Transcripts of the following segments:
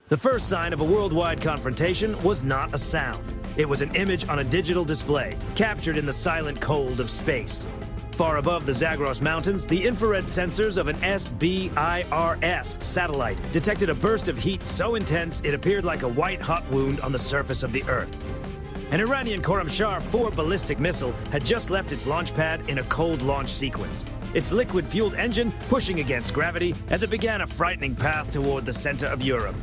The first sign of a worldwide confrontation was not a sound. It was an image on a digital display, captured in the silent cold of space. Far above the Zagros Mountains, the infrared sensors of an SBIRS satellite detected a burst of heat so intense it appeared like a white-hot wound on the surface of the Earth. An Iranian Khorramshahr-4 ballistic missile had just left its launch pad in a cold launch sequence, its liquid-fueled engine pushing against gravity as it began a frightening path toward the center of Europe.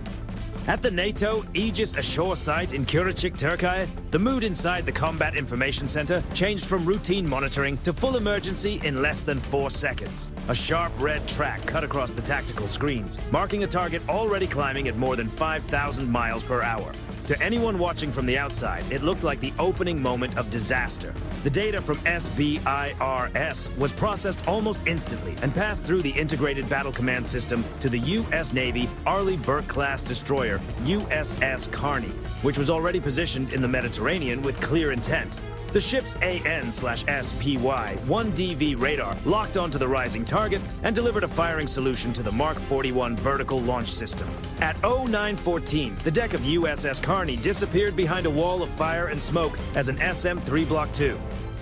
At the NATO Aegis Ashore site in Kurachik, Turkey, the mood inside the Combat Information Center changed from routine monitoring to full emergency in less than 4 seconds. A sharp red track cut across the tactical screens, marking a target already climbing at more than 5,000 miles per hour. To anyone watching from the outside, it looked like the opening moment of disaster. The data from SBIRS was processed almost instantly and passed through the Integrated Battle Command System to the U.S. Navy Arleigh Burke-class destroyer USS Carney, which was already positioned in the Mediterranean with clear intent. The ship's AN/SPY 1DV radar locked onto the rising target and delivered a firing solution to the Mark 41 vertical launch system. At 0914, the deck of USS Carney disappeared behind a wall of fire and smoke as an SM-3 Block II.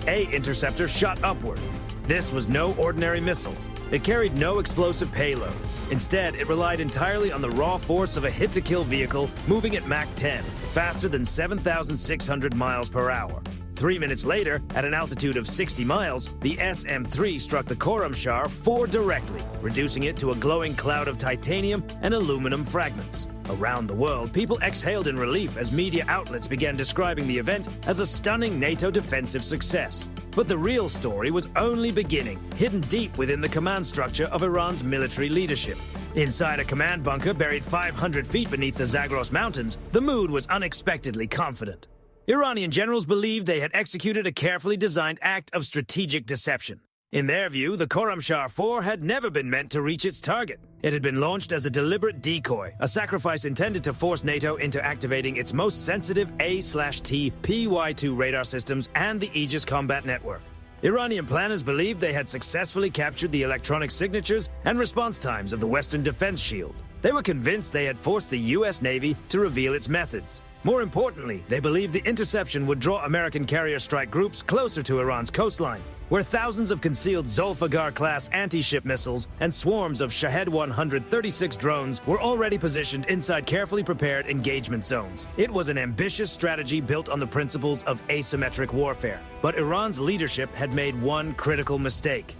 A interceptor shot upward. This was no ordinary missile. It carried no explosive payload. Instead, it relied entirely on the raw force of a hit-to-kill vehicle moving at Mach 10, faster than 7,600 miles per hour. 3 minutes later, at an altitude of 60 miles, the SM-3 struck the Khorramshahr-4 directly, reducing it to a glowing cloud of titanium and aluminum fragments. Around the world, people exhaled in relief as media outlets began describing the event as a stunning NATO defensive success. But the real story was only beginning, hidden deep within the command structure of Iran's military leadership. Inside a command bunker buried 500 feet beneath the Zagros Mountains, the mood was unexpectedly confident. Iranian generals believed they had executed a carefully designed act of strategic deception. In their view, the Khorramshahr-4 had never been meant to reach its target. It had been launched as a deliberate decoy, a sacrifice intended to force NATO into activating its most sensitive A/T PY-2 radar systems and the Aegis combat network. Iranian planners believed they had successfully captured the electronic signatures and response times of the Western Defense Shield. They were convinced they had forced the U.S. Navy to reveal its methods. More importantly, they believed the interception would draw American carrier strike groups closer to Iran's coastline, where thousands of concealed Zulfiqar-class anti-ship missiles and swarms of Shahed 136 drones were already positioned inside carefully prepared engagement zones. It was an ambitious strategy built on the principles of asymmetric warfare, but Iran's leadership had made one critical mistake.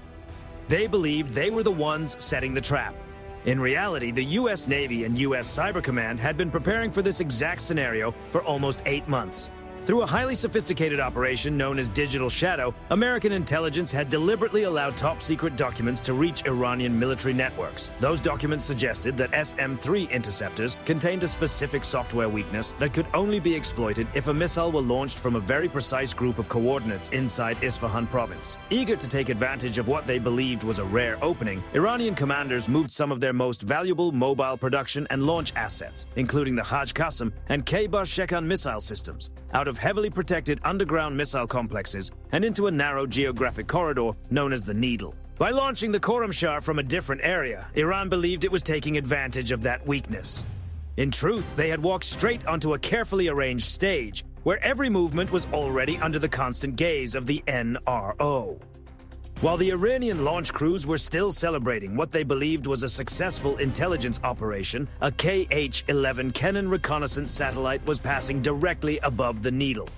They believed they were the ones setting the trap. In reality, the U.S. Navy and U.S. Cyber Command had been preparing for this exact scenario for almost 8 months. Through a highly sophisticated operation known as Digital Shadow, American intelligence had deliberately allowed top-secret documents to reach Iranian military networks. Those documents suggested that SM-3 interceptors contained a specific software weakness that could only be exploited if a missile were launched from a very precise group of coordinates inside Isfahan province. Eager to take advantage of what they believed was a rare opening, Iranian commanders moved some of their most valuable mobile production and launch assets, including the Hajj Qasem and Khaybar-Shekan missile systems, out of heavily protected underground missile complexes and into a narrow geographic corridor known as the Needle. By launching the Khorramshahr from a different area, Iran believed it was taking advantage of that weakness. In truth, they had walked straight onto a carefully arranged stage, where every movement was already under the constant gaze of the NRO. While the Iranian launch crews were still celebrating what they believed was a successful intelligence operation, a KH-11 Kenan reconnaissance satellite was passing directly above the Needle.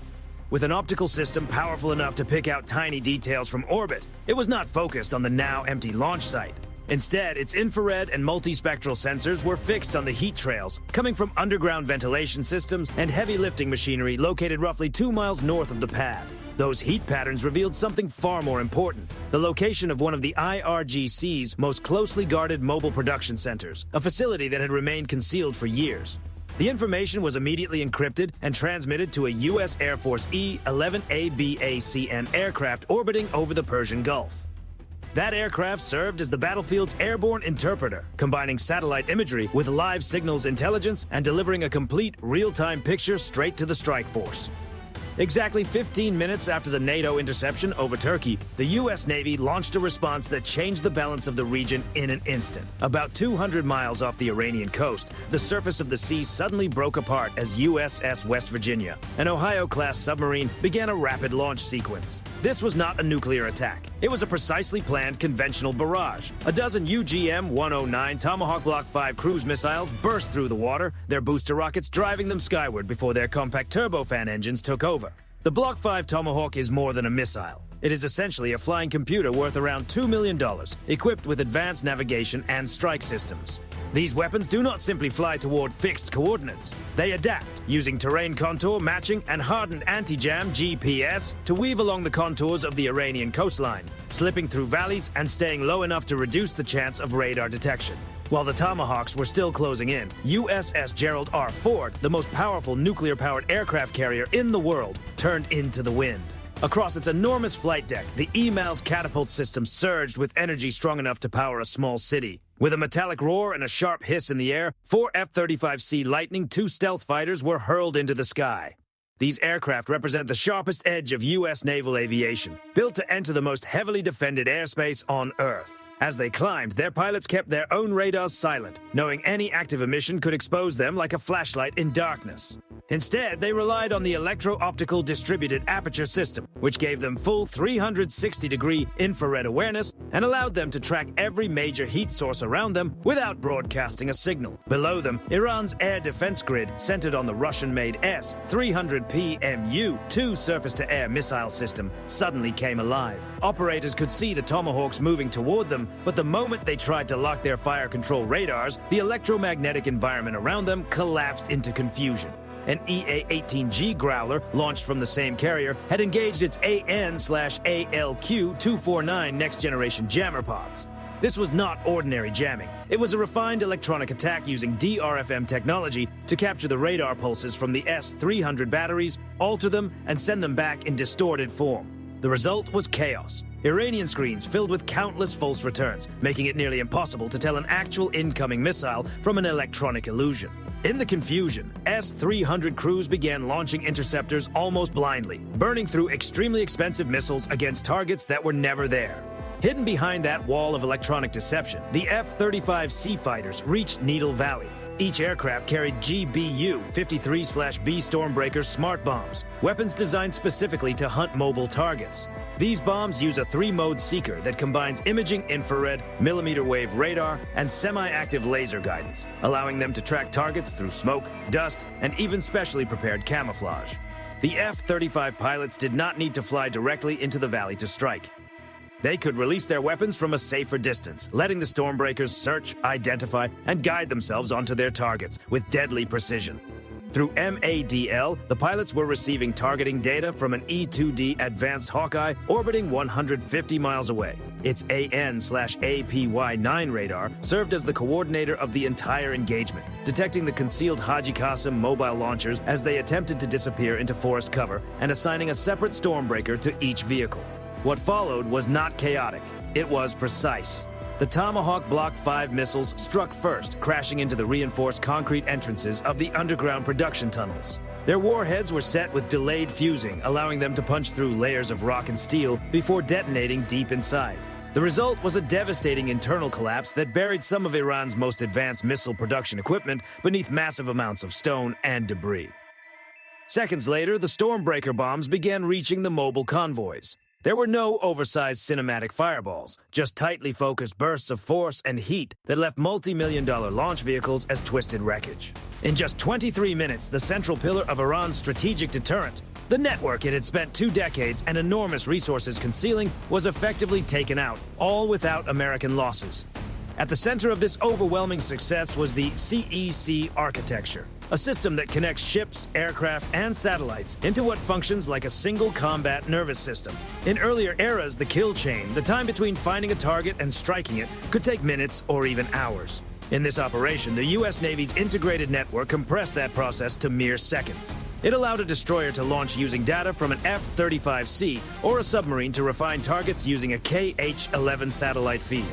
With an optical system powerful enough to pick out tiny details from orbit, it was not focused on the now empty launch site. Instead, its infrared and multispectral sensors were fixed on the heat trails coming from underground ventilation systems and heavy lifting machinery located roughly 2 miles north of the pad. Those heat patterns revealed something far more important: the location of one of the IRGC's most closely guarded mobile production centers, a facility that had remained concealed for years. The information was immediately encrypted and transmitted to a U.S. Air Force E-11A-BACN aircraft orbiting over the Persian Gulf. That aircraft served as the battlefield's airborne interpreter, combining satellite imagery with live signals intelligence and delivering a complete real-time picture straight to the strike force. Exactly 15 minutes after the NATO interception over Turkey, the U.S. Navy launched a response that changed the balance of the region in an instant. About 200 miles off the Iranian coast, the surface of the sea suddenly broke apart as USS West Virginia, an Ohio-class submarine, began a rapid launch sequence. This was not a nuclear attack. It was a precisely planned conventional barrage. A dozen UGM-109 Tomahawk Block 5 cruise missiles burst through the water, their booster rockets driving them skyward before their compact turbofan engines took over. The Block 5 Tomahawk is more than a missile. It is essentially a flying computer worth around $2 million, equipped with advanced navigation and strike systems. These weapons do not simply fly toward fixed coordinates. They adapt, using terrain contour matching and hardened anti-jam GPS to weave along the contours of the Iranian coastline, slipping through valleys and staying low enough to reduce the chance of radar detection. While the Tomahawks were still closing in, USS Gerald R. Ford, the most powerful nuclear-powered aircraft carrier in the world, turned into the wind. Across its enormous flight deck, the EMALS catapult system surged with energy strong enough to power a small city. With a metallic roar and a sharp hiss in the air, 4 F-35C Lightning II stealth fighters were hurled into the sky. These aircraft represent the sharpest edge of U.S. naval aviation, built to enter the most heavily defended airspace on Earth. As they climbed, their pilots kept their own radars silent, knowing any active emission could expose them like a flashlight in darkness. Instead, they relied on the electro-optical distributed aperture system, which gave them full 360-degree infrared awareness and allowed them to track every major heat source around them without broadcasting a signal. Below them, Iran's air defense grid, centered on the Russian-made S-300P Mu-2 surface-to-air missile system, suddenly came alive. Operators could see the Tomahawks moving toward them, but the moment they tried to lock their fire control radars, the electromagnetic environment around them collapsed into confusion. An EA-18G Growler, launched from the same carrier, had engaged its AN/ALQ-249 next-generation jammer pods. This was not ordinary jamming. It was a refined electronic attack using DRFM technology to capture the radar pulses from the S-300 batteries, alter them, and send them back in distorted form. The result was chaos. Iranian screens filled with countless false returns, making it nearly impossible to tell an actual incoming missile from an electronic illusion. In the confusion, S-300 crews began launching interceptors almost blindly, burning through extremely expensive missiles against targets that were never there. Hidden behind that wall of electronic deception, the F-35C fighters reached Needle Valley. Each aircraft carried GBU-53/B Stormbreaker smart bombs, weapons designed specifically to hunt mobile targets. These bombs use a 3-mode seeker that combines imaging infrared, millimeter wave radar, and semi-active laser guidance, allowing them to track targets through smoke, dust, and even specially prepared camouflage. The F-35 pilots did not need to fly directly into the valley to strike. They could release their weapons from a safer distance, letting the Stormbreakers search, identify, and guide themselves onto their targets with deadly precision. Through MADL, the pilots were receiving targeting data from an E-2D Advanced Hawkeye orbiting 150 miles away. Its AN/APY-9 radar served as the coordinator of the entire engagement, detecting the concealed Haji Qasim mobile launchers as they attempted to disappear into forest cover and assigning a separate Stormbreaker to each vehicle. What followed was not chaotic, it was precise. The Tomahawk Block 5 missiles struck first, crashing into the reinforced concrete entrances of the underground production tunnels. Their warheads were set with delayed fusing, allowing them to punch through layers of rock and steel before detonating deep inside. The result was a devastating internal collapse that buried some of Iran's most advanced missile production equipment beneath massive amounts of stone and debris. Seconds later, the Stormbreaker bombs began reaching the mobile convoys. There were no oversized cinematic fireballs, just tightly focused bursts of force and heat that left multi-million-dollar launch vehicles as twisted wreckage. In just 23 minutes, the central pillar of Iran's strategic deterrent, the network it had spent 2 decades and enormous resources concealing, was effectively taken out, all without American losses. At the center of this overwhelming success was the CEC architecture, a system that connects ships, aircraft, and satellites into what functions like a single combat nervous system. In earlier eras, the kill chain, the time between finding a target and striking it, could take minutes or even hours. In this operation, the U.S. Navy's integrated network compressed that process to mere seconds. It allowed a destroyer to launch using data from an F-35C or a submarine to refine targets using a KH-11 satellite feed.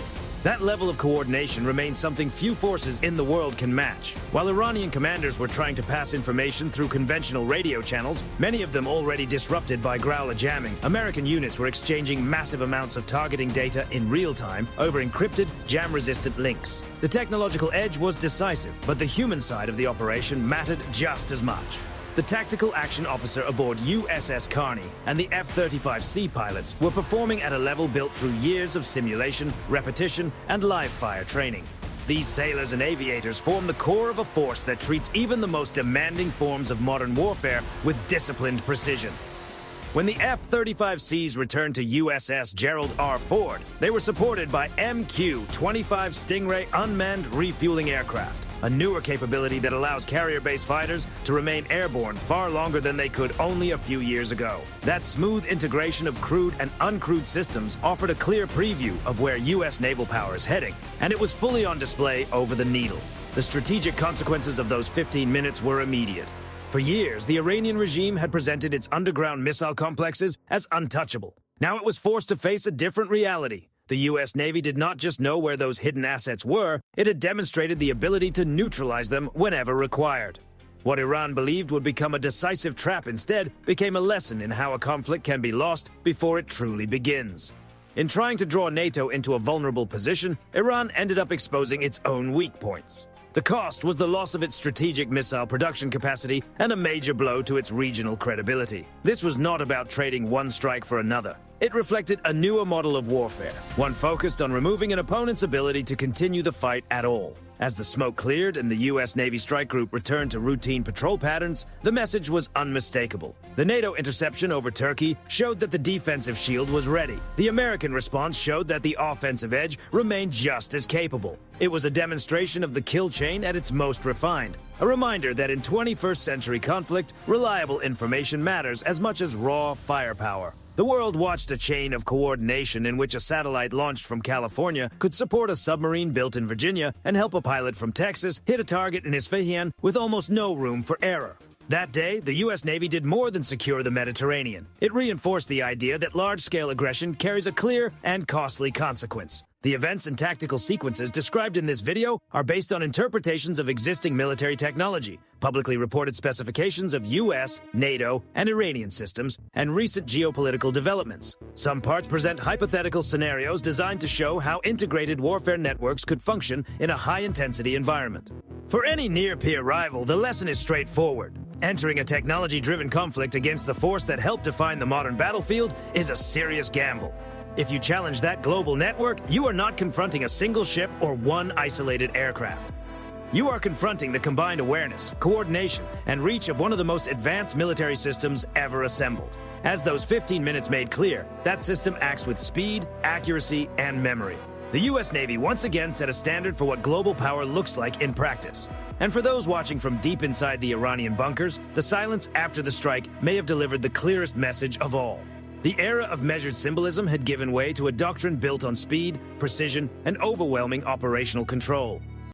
That level of coordination remains something few forces in the world can match. While Iranian commanders were trying to pass information through conventional radio channels, many of them already disrupted by growler jamming, American units were exchanging massive amounts of targeting data in real time over encrypted, jam-resistant links. The technological edge was decisive, but the human side of the operation mattered just as much. The tactical action officer aboard USS Carney and the F-35C pilots were performing at a level built through years of simulation, repetition, and live-fire training. These sailors and aviators form the core of a force that treats even the most demanding forms of modern warfare with disciplined precision. When the F-35Cs returned to USS Gerald R. Ford, they were supported by MQ-25 Stingray unmanned refueling aircraft, a newer capability that allows carrier-based fighters to remain airborne far longer than they could only a few years ago. That smooth integration of crewed and uncrewed systems offered a clear preview of where U.S. naval power is heading, and it was fully on display over the Needle. The strategic consequences of those 15 minutes were immediate. For years, the Iranian regime had presented its underground missile complexes as untouchable. Now it was forced to face a different reality. The U.S. Navy did not just know where those hidden assets were, it had demonstrated the ability to neutralize them whenever required. What Iran believed would become a decisive trap instead became a lesson in how a conflict can be lost before it truly begins. In trying to draw NATO into a vulnerable position, Iran ended up exposing its own weak points. The cost was the loss of its strategic missile production capacity and a major blow to its regional credibility. This was not about trading one strike for another. It reflected a newer model of warfare, one focused on removing an opponent's ability to continue the fight at all. As the smoke cleared and the U.S. Navy strike group returned to routine patrol patterns, the message was unmistakable. The NATO interception over Turkey showed that the defensive shield was ready. The American response showed that the offensive edge remained just as capable. It was a demonstration of the kill chain at its most refined, a reminder that in 21st century conflict, reliable information matters as much as raw firepower. The world watched a chain of coordination in which a satellite launched from California could support a submarine built in Virginia and help a pilot from Texas hit a target in Isfahan with almost no room for error. That day, the U.S. Navy did more than secure the Mediterranean. It reinforced the idea that large-scale aggression carries a clear and costly consequence. The events and tactical sequences described in this video are based on interpretations of existing military technology, publicly reported specifications of U.S., NATO, and Iranian systems, and recent geopolitical developments. Some parts present hypothetical scenarios designed to show how integrated warfare networks could function in a high-intensity environment. For any near-peer rival, the lesson is straightforward. Entering a technology-driven conflict against the force that helped define the modern battlefield is a serious gamble. If you challenge that global network, you are not confronting a single ship or one isolated aircraft. You are confronting the combined awareness, coordination, and reach of one of the most advanced military systems ever assembled. As those 15 minutes made clear, that system acts with speed, accuracy, and memory. The U.S. Navy once again set a standard for what global power looks like in practice. And for those watching from deep inside the Iranian bunkers, the silence after the strike may have delivered the clearest message of all. The era of measured symbolism had given way to a doctrine built on speed, precision, and overwhelming operational control.